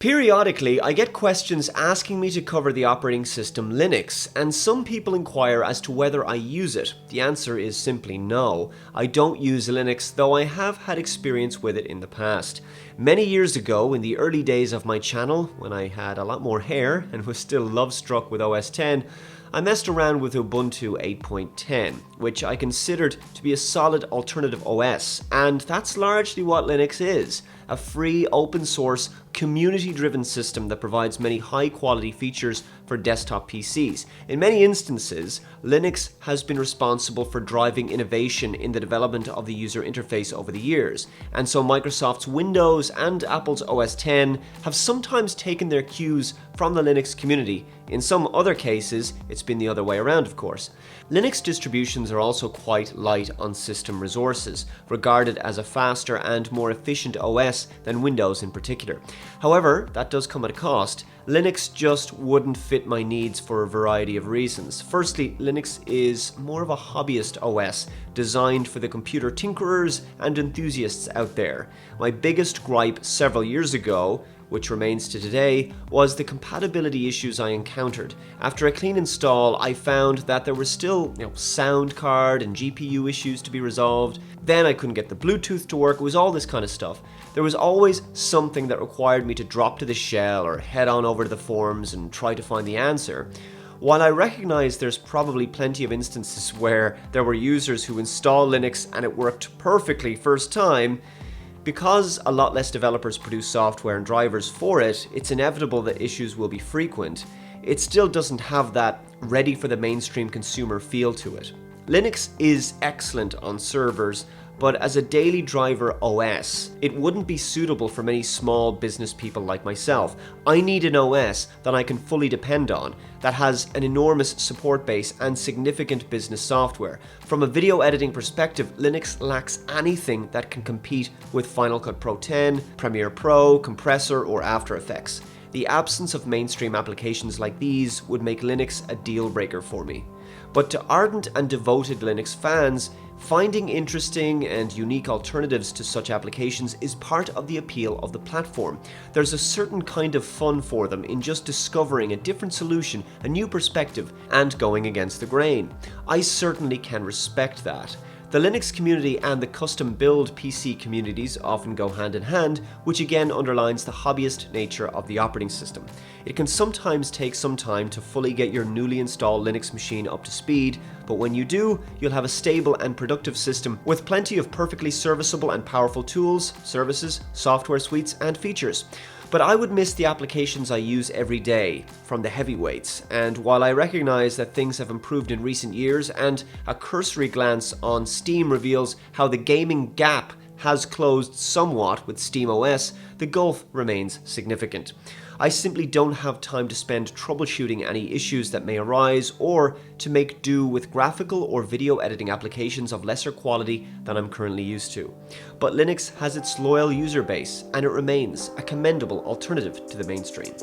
Periodically, I get questions asking me to cover the operating system Linux, and some people inquire as to whether I use it. The answer is simply no. I don't use Linux, though I have had experience with it in the past. Many years ago, in the early days of my channel, when I had a lot more hair and was still love-struck with OS X, I messed around with Ubuntu 8.10, which I considered to be a solid alternative OS, and that's largely what Linux is. A free, open-source, community-driven system that provides many high-quality features for desktop PCs. In many instances, Linux has been responsible for driving innovation in the development of the user interface over the years, and so Microsoft's Windows and Apple's OS X have sometimes taken their cues from the Linux community. In some other cases, it's been the other way around, of course. Linux distributions are also quite light on system resources, regarded as a faster and more efficient OS than Windows in particular. However, that does come at a cost. Linux just wouldn't fit my needs for a variety of reasons. Firstly, Linux is more of a hobbyist OS, designed for the computer tinkerers and enthusiasts out there. My biggest gripe several years ago, which remains to today, was the compatibility issues I encountered. After a clean install, I found that there were still sound card and GPU issues to be resolved. Then I couldn't get the Bluetooth to work. It was all this kind of stuff. There was always something that required me to drop to the shell or head on over to the forums and try to find the answer. While I recognize there's probably plenty of instances where there were users who installed Linux and it worked perfectly first time, because a lot less developers produce software and drivers for it, it's inevitable that issues will be frequent. It still doesn't have that ready for the mainstream consumer feel to it. Linux is excellent on servers, but as a daily driver OS, it wouldn't be suitable for many small business people like myself. I need an OS that I can fully depend on, that has an enormous support base and significant business software. From a video editing perspective, Linux lacks anything that can compete with Final Cut Pro X, Premiere Pro, Compressor, or After Effects. The absence of mainstream applications like these would make Linux a deal breaker for me. But to ardent and devoted Linux fans, finding interesting and unique alternatives to such applications is part of the appeal of the platform. There's a certain kind of fun for them in just discovering a different solution, a new perspective, and going against the grain. I certainly can respect that. The Linux community and the custom-build PC communities often go hand in hand, which again underlines the hobbyist nature of the operating system. It can sometimes take some time to fully get your newly installed Linux machine up to speed, but when you do, you'll have a stable and productive system with plenty of perfectly serviceable and powerful tools, services, software suites, and features. But I would miss the applications I use every day from the heavyweights, and while I recognize that things have improved in recent years and a cursory glance on Steam reveals how the gaming gap has closed somewhat with SteamOS, the gulf remains significant. I simply don't have time to spend troubleshooting any issues that may arise or to make do with graphical or video editing applications of lesser quality than I'm currently used to. But Linux has its loyal user base, and it remains a commendable alternative to the mainstream.